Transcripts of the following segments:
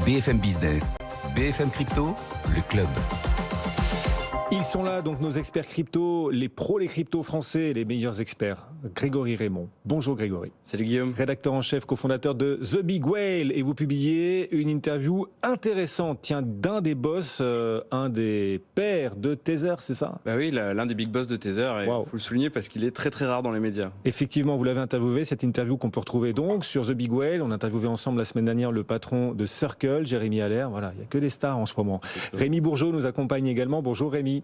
BFM Business, BFM Crypto, le club. Ils sont là, donc nos experts crypto, les pros, les cryptos français, les meilleurs experts. Grégory Raymond. Bonjour Grégory. Salut Guillaume. Rédacteur en chef, cofondateur de The Big Whale. Et vous publiez une interview intéressante, tiens, d'un des boss, un des pères de Tether, c'est ça? Bah oui, l'un des big boss de Tether, et il faut le souligner parce qu'il est très très rare dans les médias. Effectivement, vous l'avez interviewé, cette interview qu'on peut retrouver donc sur The Big Whale. On a interviewé ensemble la semaine dernière le patron de Circle, Jérémy Allaire. Voilà, il n'y a que des stars en ce moment. Rémi Bourgeot nous accompagne également. Bonjour Rémi.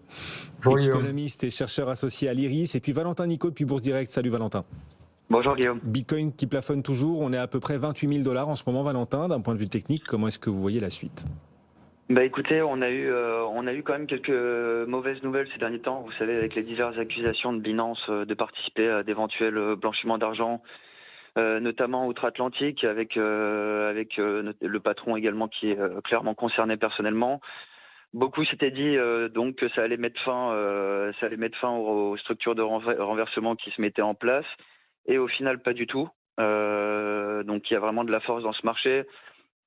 Bonjour économiste et chercheur associé à l'Iris. Et puis Valentin Nicot depuis Bourse Direct. Salut Valentin. Bonjour Guillaume. Bitcoin qui plafonne toujours. On est à peu près 28 000 $ en ce moment, Valentin. D'un point de vue technique, comment est-ce que vous voyez la suite? Bah écoutez, on a eu quand même quelques mauvaises nouvelles ces derniers temps. Vous savez, avec les diverses accusations de Binance de participer à d'éventuels blanchiments d'argent, notamment outre-Atlantique, avec le patron également qui est clairement concerné personnellement. Beaucoup s'étaient dit donc que ça allait mettre fin aux structures de renversement qui se mettaient en place, et au final pas du tout. Donc il y a vraiment de la force dans ce marché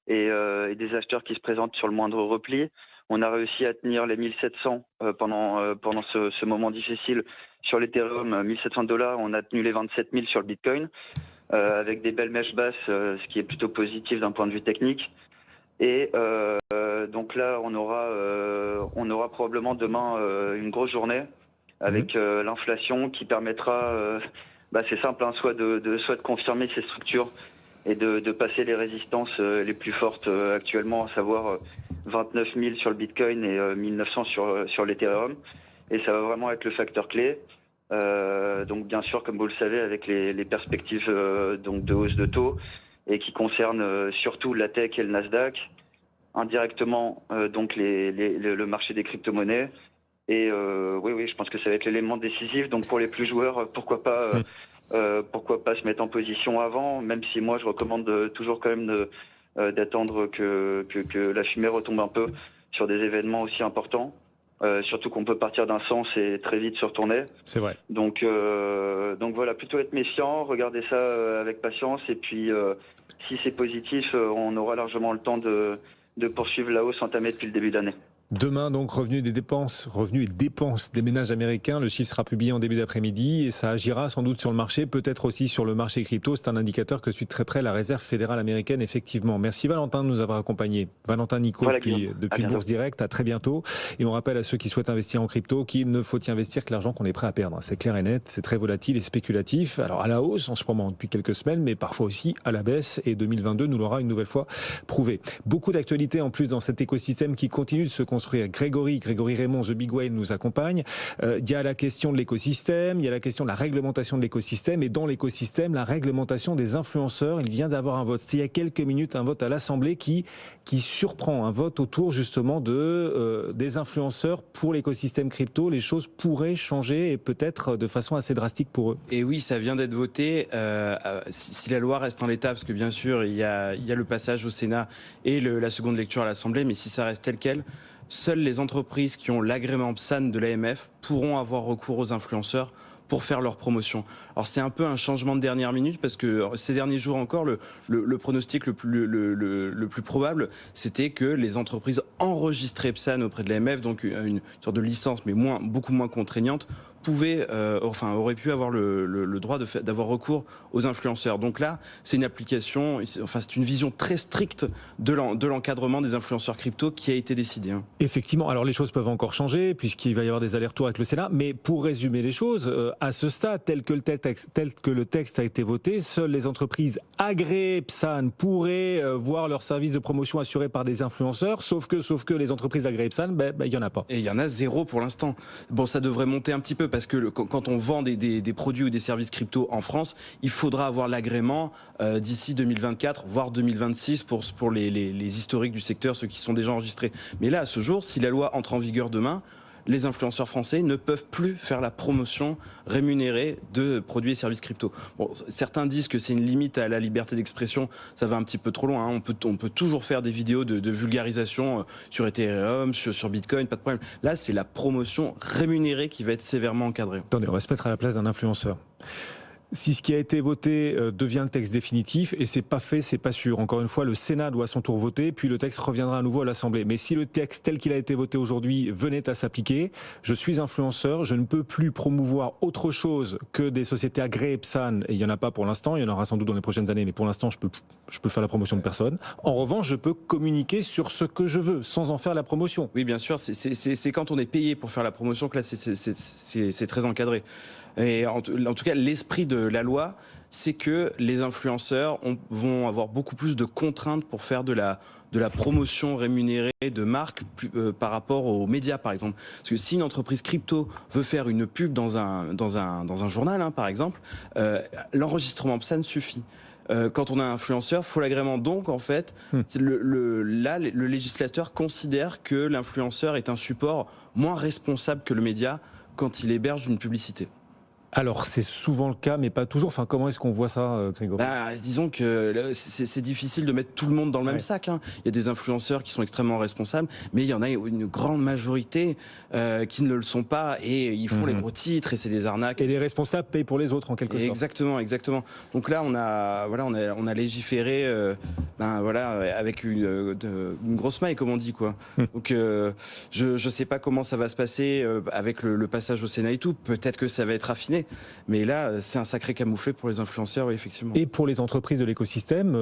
et des acheteurs qui se présentent sur le moindre repli. On a réussi à tenir les 1700 pendant ce moment difficile sur l'Ethereum, 1700 $. On a tenu les 27 000 sur le Bitcoin avec des belles mèches basses, ce qui est plutôt positif d'un point de vue technique. Et donc là, on aura probablement demain une grosse journée avec l'inflation qui permettra, c'est simple, soit de confirmer ces structures et de passer les résistances les plus fortes actuellement, à savoir 29 000 sur le Bitcoin et 1900 sur l'Ethereum. Et ça va vraiment être le facteur clé. Donc bien sûr, comme vous le savez, avec les perspectives donc de hausse de taux, et qui concerne surtout la tech et le Nasdaq, indirectement donc le marché des crypto-monnaies. Et oui, je pense que ça va être l'élément décisif. Donc pour les plus joueurs, pourquoi pas se mettre en position avant, même si moi je recommande toujours quand même d'attendre que la fumée retombe un peu sur des événements aussi importants. Surtout qu'on peut partir d'un sens et très vite se retourner. C'est vrai. Donc voilà, plutôt être méfiant, regarder ça avec patience, et puis si c'est positif, on aura largement le temps de poursuivre la hausse entamée depuis le début d'année. Demain, donc, revenus et dépenses des ménages américains. Le chiffre sera publié en début d'après-midi et ça agira sans doute sur le marché, peut-être aussi sur le marché crypto. C'est un indicateur que suit de très près la Réserve fédérale américaine, effectivement. Merci Valentin de nous avoir accompagnés. Valentin Nicot depuis Bourse Direct. À très bientôt. Et on rappelle à ceux qui souhaitent investir en crypto qu'il ne faut y investir que l'argent qu'on est prêt à perdre. C'est clair et net. C'est très volatile et spéculatif. Alors à la hausse en ce moment depuis quelques semaines, mais parfois aussi à la baisse. Et 2022 nous l'aura une nouvelle fois prouvé. Beaucoup d'actualités en plus dans cet écosystème qui continue de se construire. Grégory Raymond, The Big Whale nous accompagne. Il y a la question de l'écosystème, il y a la question de la réglementation de l'écosystème, et dans l'écosystème, la réglementation des influenceurs. Il vient d'avoir un vote, c'était il y a quelques minutes, un vote à l'Assemblée qui surprend, un vote autour justement des influenceurs pour l'écosystème crypto. Les choses pourraient changer et peut-être de façon assez drastique pour eux. Et oui, ça vient d'être voté. Si la loi reste en l'état, parce que bien sûr, il y a le passage au Sénat et la seconde lecture à l'Assemblée, mais si ça reste tel quel, seules les entreprises qui ont l'agrément PSAN de l'AMF pourront avoir recours aux influenceurs pour faire leur promotion. Alors c'est un peu un changement de dernière minute parce que ces derniers jours encore, le pronostic le plus probable, c'était que les entreprises enregistrées PSAN auprès de l'AMF, donc une sorte de licence mais beaucoup moins contraignante, auraient pu avoir le droit d'avoir recours aux influenceurs. Donc là, c'est une application, c'est une vision très stricte de l'encadrement des influenceurs crypto qui a été décidée. Effectivement, alors les choses peuvent encore changer puisqu'il va y avoir des allers-retours avec le Sénat, mais pour résumer les choses, à ce stade, tel que le texte a été voté, seules les entreprises agréées PSAN pourraient voir leurs services de promotion assurés par des influenceurs, sauf que les entreprises agréées PSAN, il y en a pas. Et il y en a zéro pour l'instant. Bon, ça devrait monter un petit peu parce que quand on vend des produits ou des services crypto en France, il faudra avoir l'agrément d'ici 2024, voire 2026 pour les historiques du secteur, ceux qui sont déjà enregistrés. Mais là, à ce jour, si la loi entre en vigueur demain, les influenceurs français ne peuvent plus faire la promotion rémunérée de produits et services crypto. Bon, certains disent que c'est une limite à la liberté d'expression, ça va un petit peu trop loin. On peut toujours faire des vidéos de vulgarisation sur Ethereum, sur Bitcoin, pas de problème. Là, c'est la promotion rémunérée qui va être sévèrement encadrée. Attendez, on va se mettre à la place d'un influenceur. Si ce qui a été voté devient le texte définitif, et c'est pas fait, c'est pas sûr. Encore une fois, le Sénat doit à son tour voter, puis le texte reviendra à nouveau à l'Assemblée. Mais si le texte tel qu'il a été voté aujourd'hui venait à s'appliquer, je suis influenceur, je ne peux plus promouvoir autre chose que des sociétés agréées PSAN, et il y en a pas pour l'instant, il y en aura sans doute dans les prochaines années, mais pour l'instant, je peux faire la promotion de personne. En revanche, je peux communiquer sur ce que je veux, sans en faire la promotion. Oui, bien sûr, c'est quand on est payé pour faire la promotion que là, c'est très encadré. Et en tout cas, l'esprit de la loi, c'est que les influenceurs vont avoir beaucoup plus de contraintes pour faire de la promotion rémunérée de marques par rapport aux médias, par exemple. Parce que si une entreprise crypto veut faire une pub dans un journal, hein, par exemple, l'enregistrement PSAN suffit. Quand on a un influenceur, faut l'agrément. Donc, en fait, le législateur considère que l'influenceur est un support moins responsable que le média quand il héberge une publicité. Alors, c'est souvent le cas, mais pas toujours. Enfin, comment est-ce qu'on voit ça, Grégory ? Disons que c'est difficile de mettre tout le monde dans le même sac. Hein. Il y a des influenceurs qui sont extrêmement responsables, mais il y en a une grande majorité qui ne le sont pas et ils font les gros titres et c'est des arnaques. Et les responsables payent pour les autres, en quelque sorte. Exactement. Donc là, on a légiféré, avec une grosse maille, comme on dit, quoi. Donc, je sais pas comment ça va se passer avec le passage au Sénat et tout. Peut-être que ça va être affiné. Mais là, c'est un sacré camouflet pour les influenceurs, oui, effectivement. Et pour les entreprises de l'écosystème,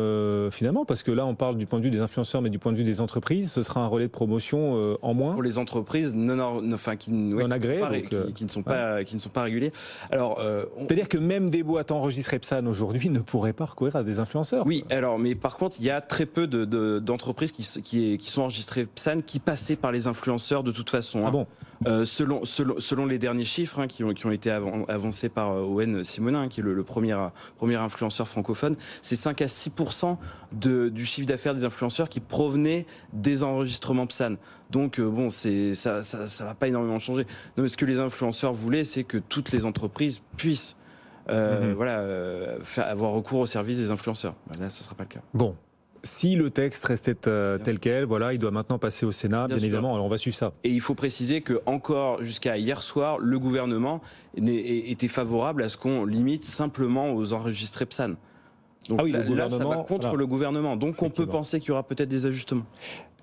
finalement, parce que là, on parle du point de vue des influenceurs, mais du point de vue des entreprises, ce sera un relais de promotion en moins. Pour les entreprises qui ne sont pas régulées. Alors, c'est-à-dire que même des boîtes enregistrées PSAN aujourd'hui ne pourraient pas recourir à des influenceurs. Oui, alors, mais par contre, il y a très peu d'entreprises qui sont enregistrées PSAN qui passaient par les influenceurs de toute façon. Ah bon ? Selon les derniers chiffres qui ont été avancés par Owen Simonin, qui est le premier influenceur francophone, c'est 5 à 6% du chiffre d'affaires des influenceurs qui provenaient des enregistrements PSAN. Donc ça va pas énormément changer. Non, mais ce que les influenceurs voulaient, c'est que toutes les entreprises puissent avoir recours au service des influenceurs. Là, ça sera pas le cas. Bon. Si le texte restait tel quel, il doit maintenant passer au Sénat, bien évidemment, alors on va suivre ça. Et il faut préciser que encore jusqu'à hier soir, le gouvernement était favorable à ce qu'on limite simplement aux enregistrés PSAN. Donc là, ça va contre le gouvernement. Donc on peut penser qu'il y aura peut-être des ajustements.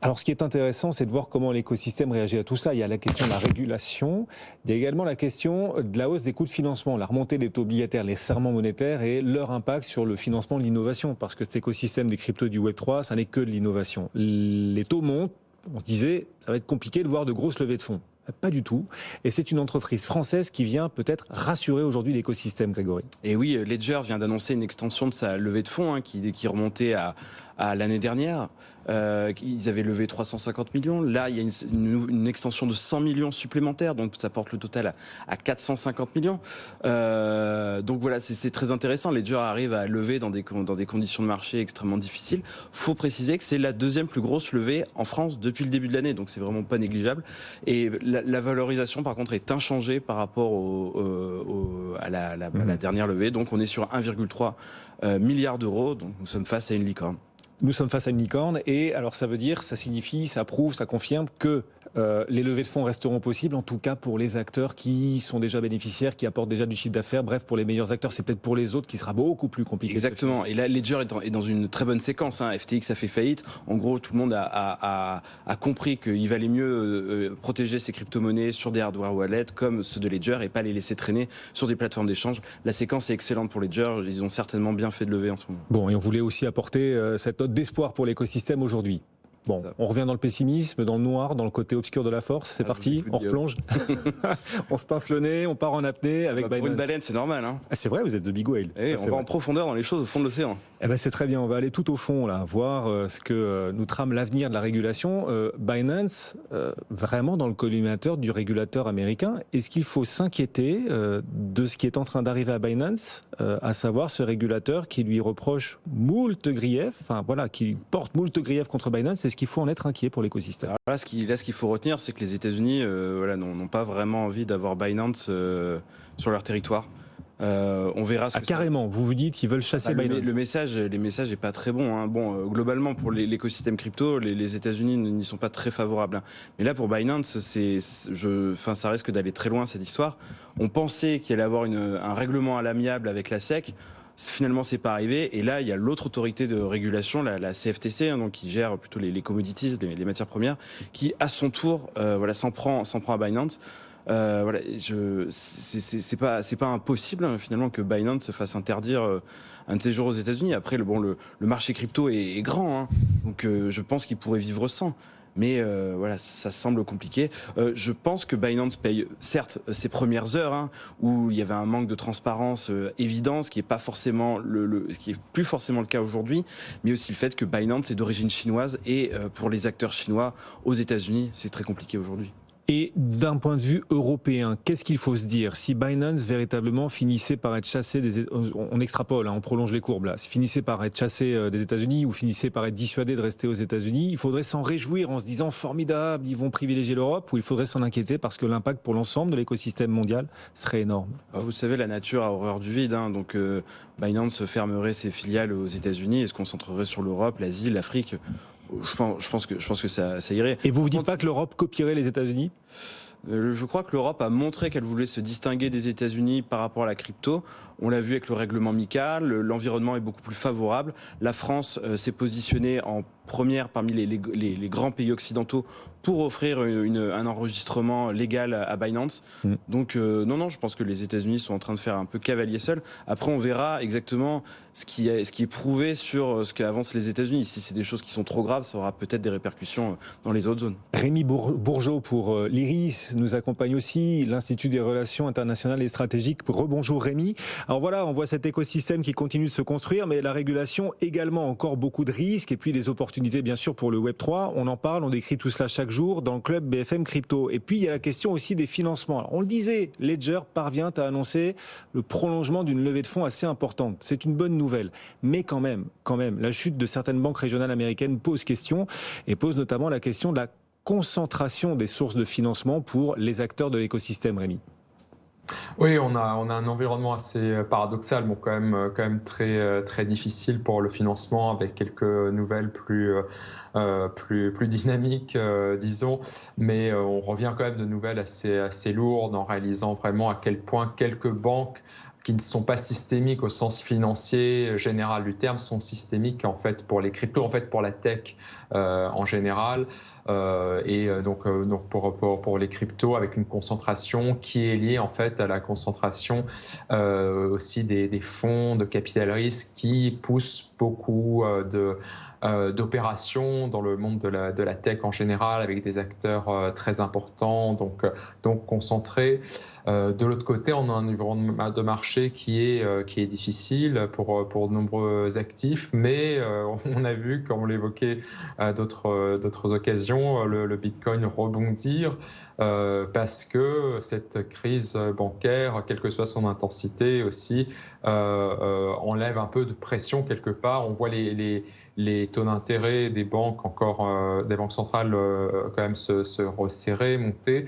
Alors, ce qui est intéressant, c'est de voir comment l'écosystème réagit à tout ça. Il y a la question de la régulation, il y a également la question de la hausse des coûts de financement, la remontée des taux obligataires, les serrements monétaires et leur impact sur le financement de l'innovation. Parce que cet écosystème des cryptos du Web3, ça n'est que de l'innovation. Les taux montent, on se disait, ça va être compliqué de voir de grosses levées de fonds. Pas du tout. Et c'est une entreprise française qui vient peut-être rassurer aujourd'hui l'écosystème, Grégory. Et oui, Ledger vient d'annoncer une extension de sa levée de fonds qui remontait à l'année dernière. Ils avaient levé 350 millions. Là, il y a une extension de 100 millions supplémentaires. Donc, ça porte le total à 450 millions. Donc, voilà, c'est très intéressant. Ledger arrive à lever dans des conditions de marché extrêmement difficiles. Faut préciser que c'est la deuxième plus grosse levée en France depuis le début de l'année. Donc, c'est vraiment pas négligeable. Et la valorisation, par contre, est inchangée par rapport à la dernière levée. Donc, on est sur 1,3 milliard d'euros. Donc, nous sommes face à une licorne. Nous sommes face à une licorne et alors ça veut dire, ça signifie, ça prouve, ça confirme que les levées de fonds resteront possibles, en tout cas pour les acteurs qui sont déjà bénéficiaires, qui apportent déjà du chiffre d'affaires. Bref, pour les meilleurs acteurs, c'est peut-être pour les autres qui sera beaucoup plus compliqué. Exactement. Et là, Ledger est dans une très bonne séquence. FTX a fait faillite. En gros, tout le monde a compris qu'il valait mieux protéger ses crypto-monnaies sur des hardware wallets comme ceux de Ledger et pas les laisser traîner sur des plateformes d'échange. La séquence est excellente pour Ledger. Ils ont certainement bien fait de lever en ce moment. Bon, et on voulait aussi apporter cette note d'espoir pour l'écosystème aujourd'hui. Bon, on revient dans le pessimisme, dans le noir, dans le côté obscur de la force. C'est parti, on replonge. On se pince le nez, on part en apnée avec Binance. Pour une baleine, c'est normal. C'est vrai, vous êtes the big whale. On va en profondeur dans les choses au fond de l'océan. C'est très bien, on va aller tout au fond, là, voir ce que nous trame l'avenir de la régulation. Binance, vraiment dans le collimateur du régulateur américain. Est-ce qu'il faut s'inquiéter de ce qui est en train d'arriver à Binance, à savoir ce régulateur qui lui reproche moult griefs, qui porte moult griefs contre Binance? Est-ce qu'il faut en être inquiet pour l'écosystème? Là, ce qu'il faut retenir, c'est que les États-Unis n'ont pas vraiment envie d'avoir Binance sur leur territoire. On verra ce que carrément, vous vous dites qu'ils veulent chasser Binance. Le message est pas très bon. Hein. Bon, globalement, pour l'écosystème crypto, les États-Unis n'y sont pas très favorables. Hein. Mais là, pour Binance, ça risque d'aller très loin, cette histoire. On pensait qu'il allait avoir un règlement à l'amiable avec la SEC. Finalement, c'est pas arrivé. Et là, il y a l'autre autorité de régulation, la CFTC, hein, donc qui gère plutôt les commodities, les matières premières, qui, à son tour, s'en prend à Binance. C'est pas impossible hein, finalement que Binance se fasse interdire un de ses jours aux États-Unis. Après, le marché crypto est grand, hein, donc je pense qu'il pourrait vivre sans. Mais ça semble compliqué. Je pense que Binance paye, certes, ses premières heures, hein, où il y avait un manque de transparence évident, ce qui est pas forcément ce qui est plus forcément le cas aujourd'hui, mais aussi le fait que Binance est d'origine chinoise et pour les acteurs chinois aux États-Unis, c'est très compliqué aujourd'hui. Et d'un point de vue européen, qu'est-ce qu'il faut se dire? Si Binance véritablement finissait par être chassé on extrapole, hein, on prolonge les courbes là, finissait par être chassé des États-Unis ou finissait par être dissuadé de rester aux États-Unis, il faudrait s'en réjouir en se disant formidable, ils vont privilégier l'Europe, ou il faudrait s'en inquiéter parce que l'impact pour l'ensemble de l'écosystème mondial serait énorme? Vous savez, la nature a horreur du vide, hein, donc Binance fermerait ses filiales aux États-Unis et se concentrerait sur l'Europe, l'Asie, l'Afrique. Je pense que ça irait. Et vous vous dites pas que l'Europe copierait les États-Unis ? Je crois que l'Europe a montré qu'elle voulait se distinguer des États-Unis par rapport à la crypto. On l'a vu avec le règlement MiCA, l'environnement est beaucoup plus favorable. La France s'est positionnée en première parmi les grands pays occidentaux pour offrir un enregistrement légal à Binance. Donc non, je pense que les États-Unis sont en train de faire un peu cavalier seul. Après, on verra exactement ce qui est prouvé sur ce qu'avancent les États-Unis. Si c'est des choses qui sont trop graves, ça aura peut-être des répercussions dans les autres zones. Rémi Bourgeot pour l'IRIS nous accompagne aussi, l'Institut des relations internationales et stratégiques. Rebonjour Rémi. Alors voilà, on voit cet écosystème qui continue de se construire, mais la régulation également, encore beaucoup de risques et puis des opportunités bien sûr pour le Web3. On en parle, on décrit tout cela chaque jour dans le club BFM Crypto. Et puis il y a la question aussi des financements. Alors, on le disait, Ledger parvient à annoncer le prolongement d'une levée de fonds assez importante. C'est une bonne nouvelle. Mais quand même, la chute de certaines banques régionales américaines pose question et pose notamment la question de la concentration des sources de financement pour les acteurs de l'écosystème, Rémi. Oui, on a un environnement assez paradoxal, bon, quand même très difficile pour le financement, avec quelques nouvelles plus dynamiques, disons, mais on revient quand même de nouvelles assez lourdes en réalisant vraiment à quel point quelques banques qui ne sont pas systémiques au sens financier général du terme sont systémiques en fait pour les cryptos, en fait pour la tech en général. Donc pour les cryptos, avec une concentration qui est liée en fait à la concentration aussi des fonds de capital risque qui poussent beaucoup d'opérations dans le monde de la tech en général, avec des acteurs très importants, donc concentrés. De l'autre côté, on a un environnement de marché qui est difficile pour de nombreux actifs, mais on a vu, comme on l'évoquait à d'autres occasions, le Bitcoin rebondir parce que cette crise bancaire, quelle que soit son intensité aussi, enlève un peu de pression quelque part. On voit les taux d'intérêt des banques des banques centrales quand même se resserrer, monter,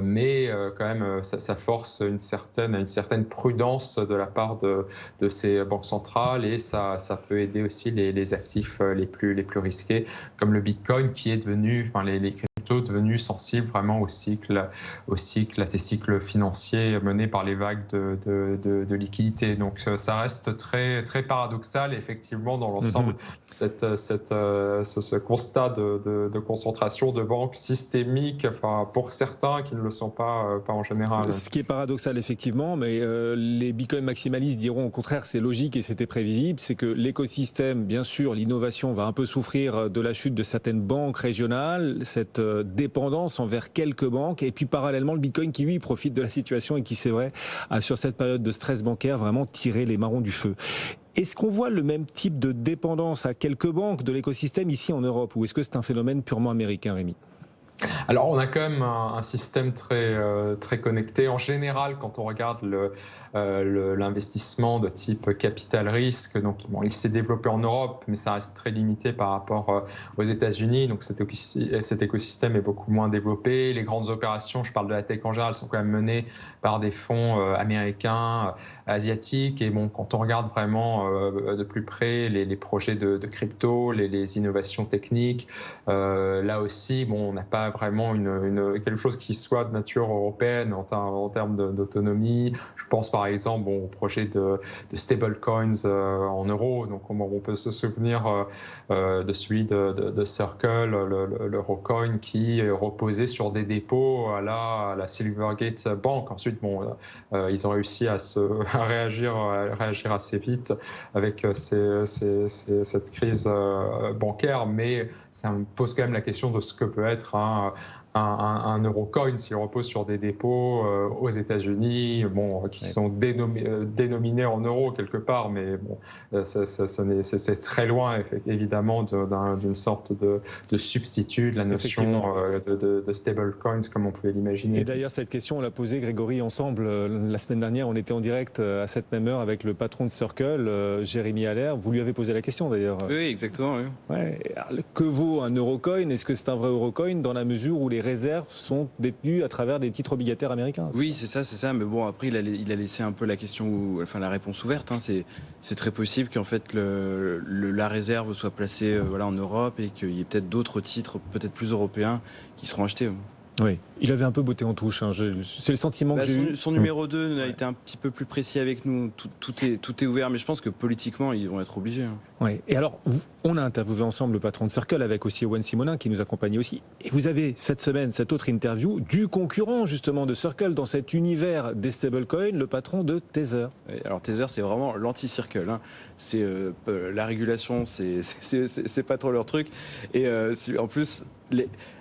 mais quand même ça force une certaine prudence de la part de ces banques centrales, et ça peut aider aussi les actifs les plus risqués, comme le Bitcoin, qui est devenu, les cryptos devenus sensibles vraiment à ces cycles financiers menés par les vagues de liquidités. Donc ça reste très très paradoxal, et effectivement dans l'ensemble ce constat de concentration de banques systémiques, pour certains qui ne le sont pas en général. Ce qui est paradoxal effectivement, mais les Bitcoin maximalistes diront au contraire c'est logique et c'était prévisible, c'est que l'écosystème, bien sûr, l'innovation va un peu souffrir de la chute de certaines banques régionales, cette dépendance envers quelques banques, et puis parallèlement le Bitcoin qui lui profite de la situation et qui, c'est vrai, a sur cette période de stress bancaire vraiment tiré les marrons du feu. Est-ce qu'on voit le même type de dépendance à quelques banques de l'écosystème ici en Europe, ou est-ce que c'est un phénomène purement américain, Rémi ? Alors, on a quand même un système très connecté. En général, quand on regarde l'investissement de type capital risque. Donc, bon, il s'est développé en Europe, mais ça reste très limité par rapport aux États-Unis. Donc, cet écosystème est beaucoup moins développé. Les grandes opérations, je parle de la tech en général, sont quand même menées par des fonds américains, asiatiques. Et bon, quand on regarde vraiment de plus près les projets de crypto, les innovations techniques, là aussi, bon, on n'a pas vraiment quelque chose qui soit de nature européenne en termes d'autonomie. Je pense par exemple au projet de stablecoins en euros. Donc on peut se souvenir de celui de Circle, l'Eurocoin, qui reposait sur des dépôts à la Silvergate Bank. Ensuite, bon, ils ont réussi à réagir assez vite avec cette crise bancaire, mais ça me pose quand même la question de ce que peut être un Eurocoin s'il repose sur des dépôts aux États-Unis, bon, qui sont dénominés en euros quelque part, mais bon, c'est très loin évidemment d'une sorte de substitut de la notion de stablecoins comme on pouvait l'imaginer. Et d'ailleurs, cette question, on l'a posée, Grégory, ensemble. La semaine dernière, on était en direct à cette même heure avec le patron de Circle, Jérémy Allaire. Vous lui avez posé la question d'ailleurs. Oui, exactement. Oui. Ouais. Alors, que vaut un Eurocoin? Est-ce que c'est un vrai Eurocoin dans la mesure où les réserves sont détenues à travers des titres obligataires américains? Oui, c'est ça. Mais bon, après, il a laissé un peu la question, la réponse ouverte. Hein. C'est très possible qu'en fait la réserve soit placée en Europe et qu'il y ait peut-être d'autres titres, peut-être plus européens, qui seront achetés. Oui, il avait un peu botté en touche. Hein. C'est le sentiment que j'ai eu. Son numéro 2 a été un petit peu plus précis avec nous. Tout est ouvert, mais je pense que politiquement, ils vont être obligés. Hein. Oui. Et alors, on a interviewé ensemble le patron de Circle avec aussi Owen Simonin qui nous accompagnait aussi. Et vous avez cette semaine cette autre interview du concurrent justement de Circle dans cet univers des stablecoins, le patron de Tether. Alors Tether, c'est vraiment l'anti-Circle. Hein. C'est la régulation, c'est pas trop leur truc. Et en plus.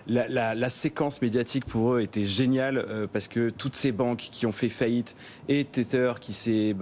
La séquence médiatique pour eux était géniale parce que toutes ces banques qui ont fait faillite et Tether qui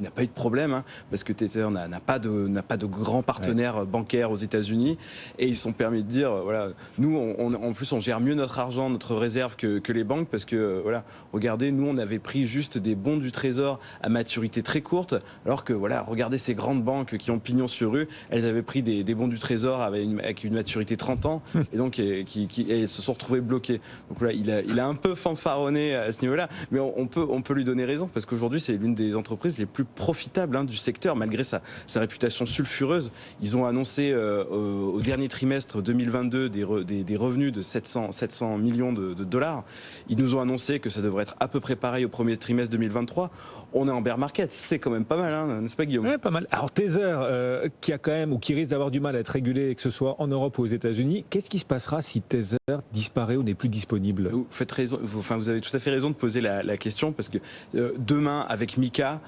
n'a pas eu de problème hein, parce que Tether n'a pas de grands partenaires bancaires aux États-Unis et ils se sont permis de dire voilà, nous en plus on gère mieux notre argent, notre réserve que les banques parce que voilà, regardez, nous on avait pris juste des bons du Trésor à maturité très courte alors que voilà, regardez ces grandes banques qui ont pignon sur rue, elles avaient pris des bons du Trésor avec une maturité 30 ans et donc et se sont retrouvées bloquées. Donc là, il a un peu fanfaronné à ce niveau-là, mais on peut lui donner raison parce qu'aujourd'hui c'est l'une des entreprises les plus profitable du secteur malgré sa réputation sulfureuse. Ils ont annoncé au dernier trimestre 2022 des revenus de 700 millions de dollars. Ils nous ont annoncé que ça devrait être à peu près pareil au premier trimestre 2023. On est en bear market, c'est quand même pas mal, hein, n'est-ce pas Guillaume? Ouais, pas mal. Alors Tether, qui a quand même ou qui risque d'avoir du mal à être régulé, que ce soit en Europe ou aux États-Unis, qu'est-ce qui se passera si Tether disparaît ou n'est plus disponible? Vous faites raison, vous avez tout à fait raison de poser la question parce que demain avec MiCA,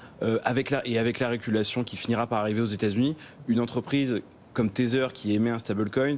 avec la régulation qui finira par arriver aux États-Unis, une entreprise comme Tether qui émet un stablecoin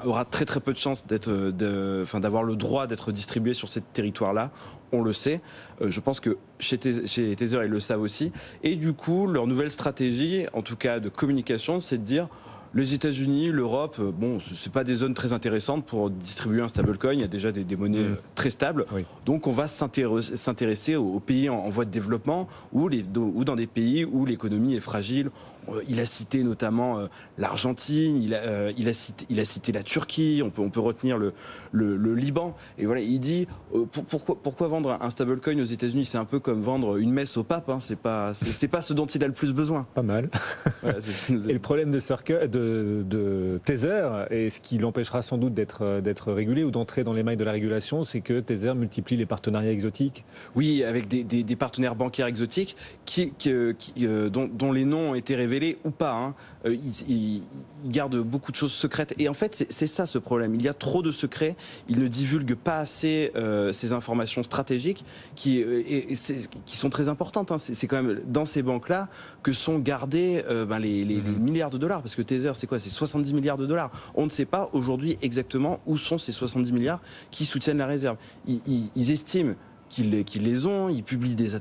aura très très peu de chances d'avoir le droit d'être distribué sur ce territoire-là. On le sait. Je pense que chez Tether, ils le savent aussi. Et du coup, leur nouvelle stratégie, en tout cas de communication, c'est de dire les États-Unis, l'Europe, bon, c'est pas des zones très intéressantes pour distribuer un stablecoin. Il y a déjà des monnaies très stables. Oui. Donc, on va s'intéresser aux pays en voie de développement ou dans des pays où l'économie est fragile. Il a cité notamment l'Argentine, il a cité la Turquie, on peut retenir le Liban. Et voilà, il dit pourquoi vendre un stablecoin aux États-Unis? C'est un peu comme vendre une messe au pape. Hein, c'est pas ce dont il a le plus besoin. Pas mal. Voilà, c'est ce qui nous a... Et le problème de Tether, et ce qui l'empêchera sans doute d'être régulé ou d'entrer dans les mailles de la régulation, c'est que Tether multiplie les partenariats exotiques. Oui, avec des partenaires bancaires exotiques dont les noms ont été révélés ou pas. Hein. Ils gardent beaucoup de choses secrètes. Et en fait, c'est ça ce problème. Il y a trop de secrets. Ils ne divulguent pas assez ces informations stratégiques qui sont très importantes. Hein. C'est quand même dans ces banques-là que sont gardés les milliards de dollars. Parce que Tether, c'est quoi? C'est 70 milliards de dollars. On ne sait pas aujourd'hui exactement où sont ces 70 milliards qui soutiennent la réserve. Ils estiment qui les ont, ils publient des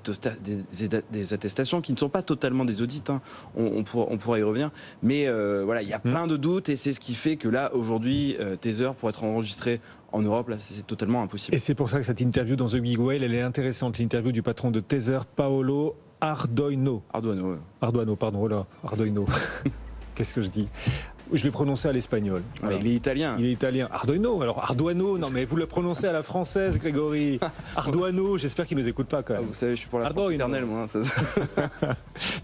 attestations qui ne sont pas totalement des audits, hein. On pourra y revenir, mais voilà, il y a plein de doutes et c'est ce qui fait que là, aujourd'hui, Tether, pour être enregistré en Europe, là, c'est totalement impossible. Et c'est pour ça que cette interview dans The Big Whale, elle est intéressante, l'interview du patron de Tether, Paolo Ardoino. Ardoino, pardon, oh là, Ardoino. Qu'est-ce que je dis ? Je l'ai prononcé à l'espagnol. Voilà. Il est italien. Il est italien. Arduino, alors Arduano, non mais vous le prononcez à la française, Grégory. Arduano, j'espère qu'il ne nous écoute pas quand même. Vous savez, je suis pour la France éternelle, moi.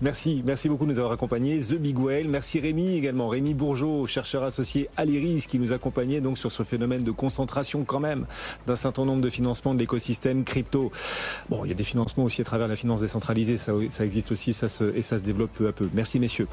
Merci beaucoup de nous avoir accompagnés. The Big Whale. Merci Rémi également. Rémi Bourgeot, chercheur associé à l'IRIS, qui nous accompagnait donc sur ce phénomène de concentration quand même d'un certain nombre de financements de l'écosystème crypto. Bon, il y a des financements aussi à travers la finance décentralisée, ça existe aussi, et ça se développe peu à peu. Merci messieurs.